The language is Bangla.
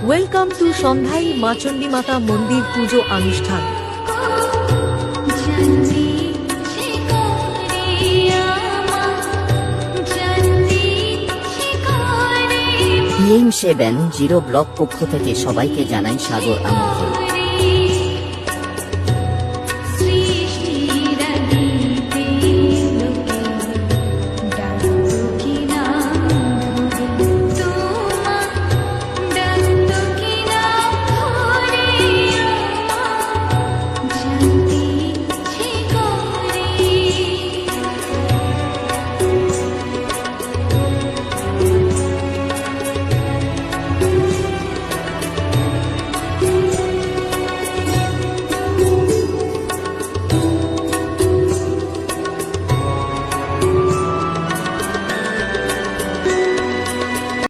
ওয়েলকাম টু সন্ধ্যাই মা চণ্ডী মাতা মন্দির পুজো অনুষ্ঠান। PM70 ব্লক পক্ষ থেকে সবাইকে জানাই সাদর আমন্ত্রণ।